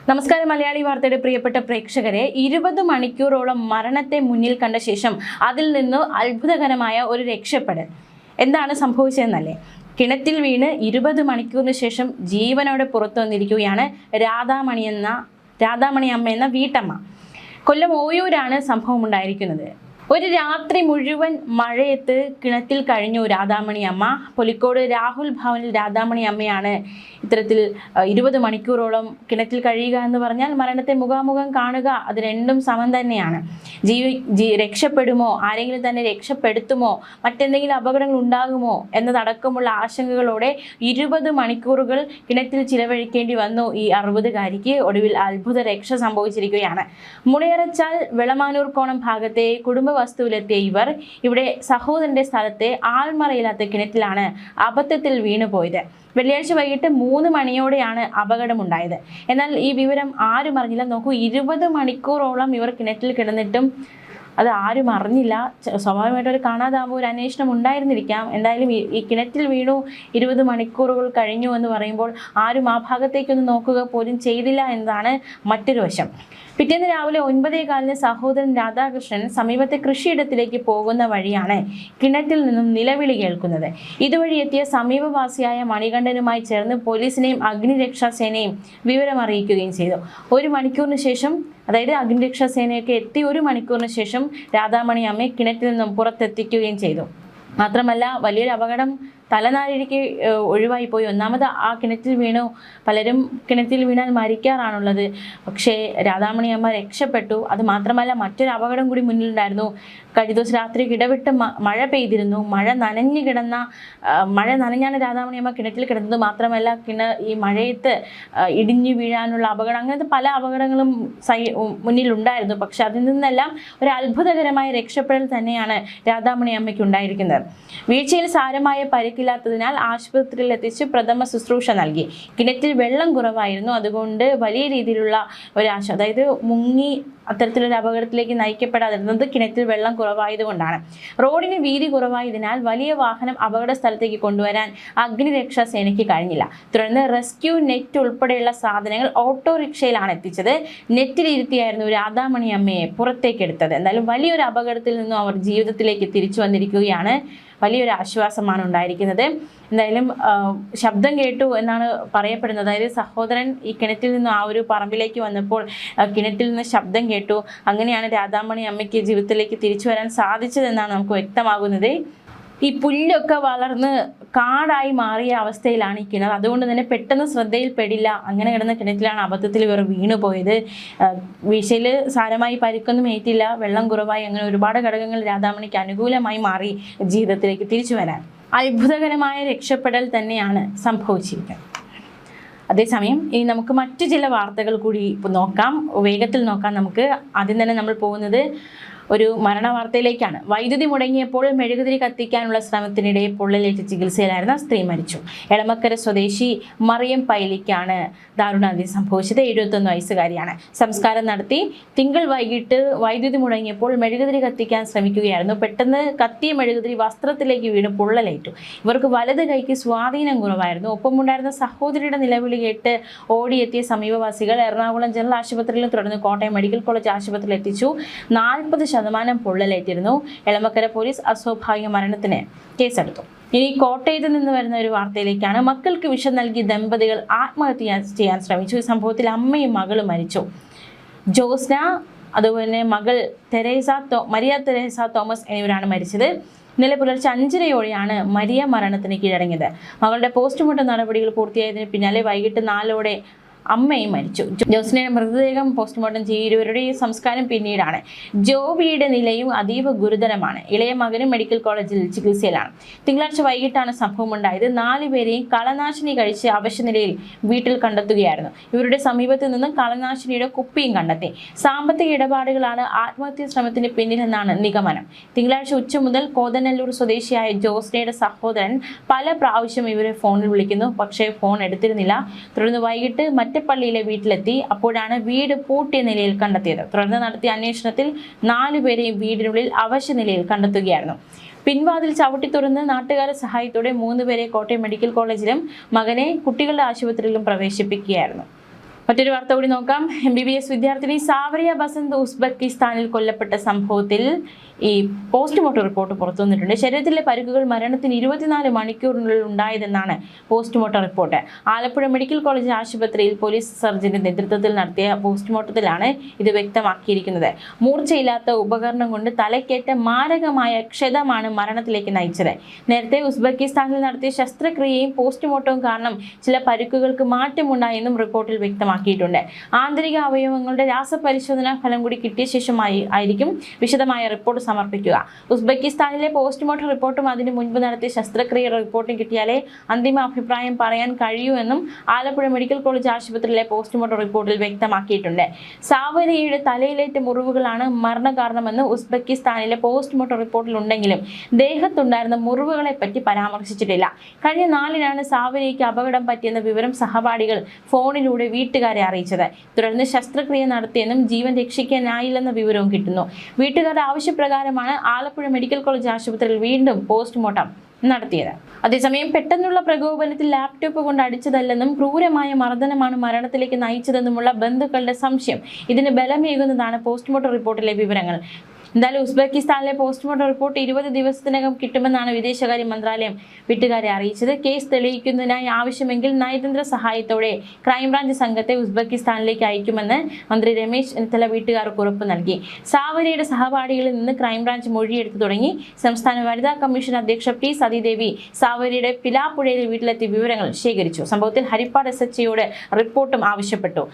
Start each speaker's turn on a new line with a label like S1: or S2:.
S1: നമസ്കാരം. മലയാളി വാർത്തയുടെ പ്രിയപ്പെട്ട പ്രേക്ഷകരെ, 20 മണിക്കൂറോളം മരണത്തെ മുന്നിൽ കണ്ട ശേഷം അതിൽ നിന്ന് അത്ഭുതകരമായ ഒരു രക്ഷപ്പെടൽ. എന്താണ് സംഭവിച്ചതെന്നല്ലേ? കിണറ്റിൽ വീണ് 20 മണിക്കൂറിന് ശേഷം ജീവനോടെ പുറത്തു വന്നിരിക്കുകയാണ് രാധാമണി അമ്മ എന്ന വീട്ടമ്മ. കൊല്ലം ഓയൂരാണ് സംഭവം ഉണ്ടായിരിക്കുന്നത്. ഒരു രാത്രി മുഴുവൻ മഴയത്ത് കിണറ്റിൽ കഴിഞ്ഞു രാധാമണി അമ്മ. പൊലിക്കോട് രാഹുൽ ഭവനിൽ രാധാമണി അമ്മയാണ് ഇത്തരത്തിൽ 20 മണിക്കൂറോളം കിണറ്റിൽ കഴിയുക എന്ന് പറഞ്ഞാൽ മരണത്തെ മുഖാമുഖം കാണുക, അത് രണ്ടും സമം തന്നെയാണ്. രക്ഷപ്പെടുമോ, ആരെങ്കിലും തന്നെ രക്ഷപ്പെടുത്തുമോ, മറ്റെന്തെങ്കിലും അപകടങ്ങൾ ഉണ്ടാകുമോ എന്നതടക്കമുള്ള ആശങ്കകളോടെ 20 മണിക്കൂറുകൾ കിണറ്റിൽ ചിലവഴിക്കേണ്ടി വന്നു ഈ 60-കാരിക്ക്. ഒടുവിൽ അത്ഭുത രക്ഷ സംഭവിച്ചിരിക്കുകയാണ്. മുളയറച്ചാൽ വെളമാനൂർ കോണം ഭാഗത്തെ കുടുംബ വസ്തുവിലെത്തിയ ഇവർ ഇവിടെ സഹോദരന്റെ സ്ഥലത്തെ ആൾമറയില്ലാത്ത കിണറ്റിലാണ് അബദ്ധത്തിൽ വീണുപോയത്. വെള്ളിയാഴ്ച വൈകിട്ട് 3 മണിയോടെയാണ് അപകടമുണ്ടായത്. എന്നാൽ ഈ വിവരം ആരും അറിഞ്ഞില്ല. നോക്കൂ, 20 മണിക്കൂറോളം ഇവർ കിണറ്റിൽ കിടന്നിട്ടും അത് ആരും അറിഞ്ഞില്ല. സ്വാഭാവികമായിട്ട് ഒരു കാണാതാകുമ്പോൾ ഒരു അന്വേഷണം ഉണ്ടായിരുന്നിരിക്കാം. എന്തായാലും ഈ കിണറ്റിൽ വീണു 20 മണിക്കൂറുകൾ കഴിഞ്ഞു എന്ന് പറയുമ്പോൾ ആരും ആ ഭാഗത്തേക്കൊന്ന് നോക്കുക പോലും ചെയ്തില്ല എന്നതാണ് മറ്റൊരു വശം. പിറ്റേന്ന് രാവിലെ 9:15 സഹോദരൻ രാധാകൃഷ്ണൻ സമീപത്തെ കൃഷിയിടത്തിലേക്ക് പോകുന്ന വഴിയാണ് കിണറ്റിൽ നിന്നും നിലവിളി കേൾക്കുന്നത്. ഇതുവഴി എത്തിയ സമീപവാസിയായ മണികണ്ഠനുമായി ചേർന്ന് പോലീസിനെയും അഗ്നിരക്ഷാസേനയും വിവരമറിയിക്കുകയും ചെയ്തു. 1 മണിക്കൂറിന് ശേഷം, അതായത് അഗ്നിരക്ഷാസേനയൊക്കെ എത്തി 1 മണിക്കൂറിന് ശേഷം രാധാമണി അമ്മയെ കിണറ്റിൽ നിന്നും പുറത്തെത്തിക്കുകയും ചെയ്തു. മാത്രമല്ല, വലിയൊരു അപകടം തലനാരിഴയ്ക്ക് ഒഴിവായിപ്പോയി. ഒന്നാമത് ആ കിണറ്റിൽ വീണു. പലരും കിണറ്റിൽ വീണാൽ മരിക്കാറാണുള്ളത്. പക്ഷേ രാധാമണി അമ്മ രക്ഷപ്പെട്ടു. അത് മാത്രമല്ല, മറ്റൊരു അപകടം കൂടി മുന്നിലുണ്ടായിരുന്നു. കഴിഞ്ഞ ദിവസം രാത്രി ഇടവിട്ട് മഴ പെയ്തിരുന്നു. മഴ നനഞ്ഞാണ് രാധാമണി അമ്മ കിണറ്റിൽ കിടന്നത്. മാത്രമല്ല, ഈ മഴയത്ത് ഇടിഞ്ഞു വീഴാനുള്ള അപകടം, അങ്ങനത്തെ പല അപകടങ്ങളും മുന്നിലുണ്ടായിരുന്നു. പക്ഷെ അതിൽ നിന്നെല്ലാം ഒരു അത്ഭുതകരമായ രക്ഷപ്പെടൽ തന്നെയാണ് രാധാമണി അമ്മയ്ക്ക് ഉണ്ടായിരിക്കുന്നത്. വീഴ്ചയിൽ സാരമായ പരിക്കില്ലാത്തതിനാൽ ആശുപത്രിയിൽ എത്തിച്ച് പ്രഥമ ശുശ്രൂഷ നൽകി. കിണറ്റിൽ വെള്ളം കുറവായിരുന്നു. അതുകൊണ്ട് വലിയ രീതിയിലുള്ള അതായത് മുങ്ങി അത്തരത്തിലൊരു അപകടത്തിലേക്ക് നയിക്കപ്പെടാതിരുന്നത് കിണറ്റിൽ വെള്ളം കുറവായതുകൊണ്ടാണ്. റോഡിന് വീതി കുറവായതിനാൽ വലിയ വാഹനം അപകട സ്ഥലത്തേക്ക് കൊണ്ടുവരാൻ അഗ്നിരക്ഷാസേനയ്ക്ക് കഴിഞ്ഞില്ല. തുടർന്ന് റെസ്ക്യൂ നെറ്റ് ഉൾപ്പെടെയുള്ള സാധനങ്ങൾ ഓട്ടോറിക്ഷയിലാണ് എത്തിച്ചത്. നെറ്റിലിരുത്തിയായിരുന്നു രാധാമണി അമ്മയെ പുറത്തേക്ക് എടുത്തത്. എന്തായാലും വലിയൊരു അപകടത്തിൽ നിന്നും അവർ ജീവിതത്തിലേക്ക് തിരിച്ചു വന്നിരിക്കുകയാണ്. വലിയൊരു ആശ്വാസമാണ് ഉണ്ടായിരിക്കുന്നത്. എന്തായാലും ശബ്ദം കേട്ടു എന്നാണ് പറയപ്പെടുന്നത്. അതായത് സഹോദരൻ ഈ കിണറ്റിൽ നിന്ന് ആ ഒരു പറമ്പിലേക്ക് വന്നപ്പോൾ കിണറ്റിൽ നിന്ന് ശബ്ദം കേട്ടു. അങ്ങനെയാണ് രാധാമണി അമ്മയ്ക്ക് ജീവിതത്തിലേക്ക് തിരിച്ചു വരാൻ സാധിച്ചതെന്നാണ് നമുക്ക് വ്യക്തമാകുന്നത്. ഈ പുല്ലൊക്കെ വളർന്ന് കാടായി മാറിയ അവസ്ഥയിലാണ് ഈ കിണർ. അതുകൊണ്ട് തന്നെ പെട്ടെന്ന് ശ്രദ്ധയിൽപ്പെടില്ല. അങ്ങനെ കിടന്ന കിണറ്റിലാണ് അബദ്ധത്തിൽ ഇവർ വീണുപോയത്. വീഴ്ചയിൽ സാരമായി പരിക്കൊന്നും ഏറ്റില്ല. വെള്ളം കുറവായി. അങ്ങനെ ഒരുപാട് ഘടകങ്ങൾ രാധാമണിക്ക് അനുകൂലമായി മാറി ജീവിതത്തിലേക്ക് തിരിച്ചു വരാൻ. അത്ഭുതകരമായ രക്ഷപ്പെടൽ തന്നെയാണ് സംഭവിച്ചിരിക്കുന്നത്. അതേസമയം ഇനി നമുക്ക് മറ്റു ചില വാർത്തകൾ കൂടി നോക്കാം. വേഗത്തിൽ നോക്കാം. നമുക്ക് ആദ്യം തന്നെ നമ്മൾ പോകുന്നത് ഒരു മരണ വാർത്തയിലേക്കാണ്. വൈദ്യുതി മുടങ്ങിയപ്പോൾ മെഴുകുതിരി കത്തിക്കാനുള്ള ശ്രമത്തിനിടെ പൊള്ളലേറ്റ് ചികിത്സയിലായിരുന്ന സ്ത്രീ മരിച്ചു. എളമക്കര സ്വദേശി മറിയം പൈലിക്കാണ് ദാരുണാന്ത്യം സംഭവിച്ചത്. 71 വയസ്സുകാരിയാണ്. സംസ്കാരം നടത്തി. തിങ്കൾ വൈകിട്ട് വൈദ്യുതി മുടങ്ങിയപ്പോൾ മെഴുകുതിരി കത്തിക്കാൻ ശ്രമിക്കുകയായിരുന്നു. പെട്ടെന്ന് കത്തിയ മെഴുകുതിരി വസ്ത്രത്തിലേക്ക് വീണ് പൊള്ളലേറ്റു. ഇവർക്ക് വലത് കൈക്ക് സ്വാധീനം കുറവായിരുന്നു. ഒപ്പമുണ്ടായിരുന്ന സഹോദരിയുടെ നിലവിളി കേട്ട് ഓടിയെത്തിയ സമീപവാസികൾ എറണാകുളം ജനറൽ ആശുപത്രിയിലും തുടർന്ന് കോട്ടയം മെഡിക്കൽ കോളേജ് ആശുപത്രിയിൽ എത്തിച്ചു. 40% പൊള്ളലേറ്റിരുന്നു. എളമക്കര പോലീസ് അസ്വാഭാവിക മരണത്തിന് കേസെടുത്തു. ഇനി കോട്ടയത്ത് നിന്ന് വരുന്ന ഒരു വാർത്തയിലേക്കാണ്. മക്കൾക്ക് വിഷം നൽകി ദമ്പതികൾ ആത്മഹത്യ ചെയ്യാൻ ശ്രമിച്ചു. ഈ സംഭവത്തിൽ അമ്മയും മകളും മരിച്ചു. ജോസ്ന, അതുപോലെ മകൾ മരിയ തെരേസ തോമസ് എന്നിവരാണ് മരിച്ചത്. ഇന്നലെ പുലർച്ചെ 5:30 മരിയ മരണത്തിന് കീഴടങ്ങിയത്. മകളുടെ പോസ്റ്റ്മോർട്ടം നടപടികൾ പൂർത്തിയായതിന് പിന്നാലെ വൈകിട്ട് 4 അമ്മയും മരിച്ചു. ജോസിന്റെ മൃതദേഹം പോസ്റ്റ്മോർട്ടം ചെയ്യും. ഇരുവരുടെയും സംസ്കാരം പിന്നീടാണ്. ജോബിയുടെ നിലയും അതീവ ഗുരുതരമാണ്. ഇളയ മകനും മെഡിക്കൽ കോളേജിൽ ചികിത്സയിലാണ്. തിങ്കളാഴ്ച വൈകിട്ടാണ് സംഭവം ഉണ്ടായത്. 4 പേരെയും കളനാശിനി കഴിച്ച് അവശനിലയിൽ വീട്ടിൽ കണ്ടെത്തുകയായിരുന്നു. ഇവരുടെ സമീപത്ത് നിന്നും കളനാശിനിയുടെ കുപ്പിയും കണ്ടെത്തി. സാമ്പത്തിക ഇടപാടുകളാണ് ആത്മഹത്യാ ശ്രമത്തിന് പിന്നിലെന്നാണ് നിഗമനം. തിങ്കളാഴ്ച ഉച്ച മുതൽ കോതനല്ലൂർ സ്വദേശിയായ ജോസ്നയുടെ സഹോദരൻ പല പ്രാവശ്യം ഇവരെ ഫോണിൽ വിളിക്കുന്നു. പക്ഷേ ഫോൺ എടുത്തിരുന്നില്ല. തുടർന്ന് വൈകിട്ട് പള്ളിയിലെ വീട്ടിലെത്തി. അപ്പോഴാണ് വീട് പൂട്ടിയ നിലയിൽ കണ്ടെത്തിയത്. തുടർന്ന് നടത്തിയ അന്വേഷണത്തിൽ 4 പേരെയും വീടിനുള്ളിൽ അവശ നിലയിൽ കണ്ടെത്തുകയായിരുന്നു. പിൻവാതിൽ ചവിട്ടി തുറന്ന് നാട്ടുകാരുടെ സഹായത്തോടെ 3 പേരെ കോട്ടയം മെഡിക്കൽ കോളേജിലും മകനെ കുട്ടികളുടെ ആശുപത്രിയിലും പ്രവേശിപ്പിക്കുകയായിരുന്നു. മറ്റൊരു വാർത്ത കൂടി നോക്കാം. MBBS വിദ്യാർത്ഥിനി സാവരിയ ബസന്ത് ഉസ്ബെക്കിസ്ഥാനിൽ കൊല്ലപ്പെട്ട സംഭവത്തിൽ ഈ പോസ്റ്റ്മോർട്ടം റിപ്പോർട്ട് പുറത്തു വന്നിട്ടുണ്ട്. ശരീരത്തിലെ പരിക്കുകൾ മരണത്തിന് 24 മണിക്കൂറിനുള്ളിൽ ഉണ്ടായതെന്നാണ് postmortem report. Alappuzha medical college ആശുപത്രിയിൽ പോലീസ് സർജന്റെ നേതൃത്വത്തിൽ നടത്തിയ പോസ്റ്റ്മോർട്ടത്തിലാണ് ഇത് വ്യക്തമാക്കിയിരിക്കുന്നത്. മൂർച്ചയില്ലാത്ത ഉപകരണം കൊണ്ട് തലക്കേറ്റ മാരകമായ ക്ഷതമാണ് മരണത്തിലേക്ക് നയിച്ചത്. നേരത്തെ ഉസ്ബെക്കിസ്ഥാനിൽ നടത്തിയ ശസ്ത്രക്രിയയും പോസ്റ്റ്മോർട്ടവും കാരണം ചില പരിക്കുകൾക്ക് മാറ്റമുണ്ടായെന്നും റിപ്പോർട്ടിൽ വ്യക്തമാക്കിയിട്ടുണ്ട്. ആന്തരിക അവയവങ്ങളുടെ രാസപരിശോധനാ ഫലം കൂടി കിട്ടിയ ശേഷമായി ആയിരിക്കും വിശദമായ റിപ്പോർട്ട് സമർപ്പിക്കുക. ഉസ്ബെക്കിസ്ഥാനിലെ പോസ്റ്റ്മോർട്ടം റിപ്പോർട്ടും അതിനു മുൻപ് നടത്തിയ ശസ്ത്രക്രിയ റിപ്പോർട്ടും കിട്ടിയാലേ അന്തിമ അഭിപ്രായം പറയാൻ കഴിയൂ എന്നും ആലപ്പുഴ മെഡിക്കൽ കോളേജ് ആശുപത്രിയിലെ പോസ്റ്റ്മോർട്ടം റിപ്പോർട്ടിൽ വ്യക്തമാക്കിയിട്ടുണ്ട്. സാവരിയയുടെ തലയിലേറ്റ മുറിവുകളാണ് മരണകാരണമെന്ന് ഉസ്ബെക്കിസ്ഥാനിലെ പോസ്റ്റ്മോർട്ടം റിപ്പോർട്ടിൽ ഉണ്ടെങ്കിലും ദേഹത്തുണ്ടായിരുന്ന മുറിവുകളെ പറ്റി പരാമർശിച്ചിട്ടില്ല. കഴിഞ്ഞ 4-നാണ് സാവരിയയ്ക്ക് അപകടം പറ്റിയെന്ന വിവരം സഹപാഠികൾ ഫോണിലൂടെ വീട്ടുകാരെ അറിയിച്ചത്. തുടർന്ന് ശസ്ത്രക്രിയ നടത്തിയെന്നും ജീവൻ രക്ഷിക്കാനായില്ലെന്ന വിവരവും കിട്ടുന്നു. വീട്ടുകാരുടെ ആവശ്യപ്രകാരമാണ് ആലപ്പുഴ മെഡിക്കൽ കോളേജ് ആശുപത്രിയിൽ വീണ്ടും പോസ്റ്റ്മോർട്ടം നടത്തിയത്. അതേസമയം പെട്ടെന്നുള്ള പ്രകോപനത്തിൽ ലാപ്ടോപ്പ് കൊണ്ട് അടിച്ചതല്ലെന്നും ക്രൂരമായ മർദ്ദനമാണ് മരണത്തിലേക്ക് നയിച്ചതെന്നുമുള്ള ബന്ധുക്കളുടെ സംശയം ഇതിന് ബലമേകുന്നതാണ് പോസ്റ്റ്മോർട്ടം റിപ്പോർട്ടിലെ വിവരങ്ങൾ. എന്തായാലും ഉസ്ബെക്കിസ്ഥാനിലെ പോസ്റ്റ്മോർട്ടം റിപ്പോർട്ട് 20 ദിവസത്തിനകം കിട്ടുമെന്നാണ് വിദേശകാര്യ മന്ത്രാലയം വീട്ടുകാരെ അറിയിച്ചത്. കേസ് തെളിയിക്കുന്നതിനായി ആവശ്യമെങ്കിൽ നയതന്ത്ര സഹായത്തോടെ ക്രൈംബ്രാഞ്ച് സംഘത്തെ ഉസ്ബെക്കിസ്ഥാനിലേക്ക് അയക്കുമെന്ന് മന്ത്രി രമേശ് ചെന്നിത്തല വീട്ടുകാർക്ക് ഉറപ്പ് നൽകി. സാവരിയുടെ സഹപാഠികളിൽ നിന്ന് ക്രൈംബ്രാഞ്ച് മൊഴിയെടുത്തു തുടങ്ങി. സംസ്ഥാന വനിതാ കമ്മീഷൻ അധ്യക്ഷ P. സതീദേവി സാവരിയുടെ പിലാപ്പുഴയിലെ വീട്ടിലെത്തി വിവരങ്ങൾ ശേഖരിച്ചു. സംഭവത്തിൽ ഹരിപ്പാട് SHOയോട് റിപ്പോർട്ടും ആവശ്യപ്പെട്ടു.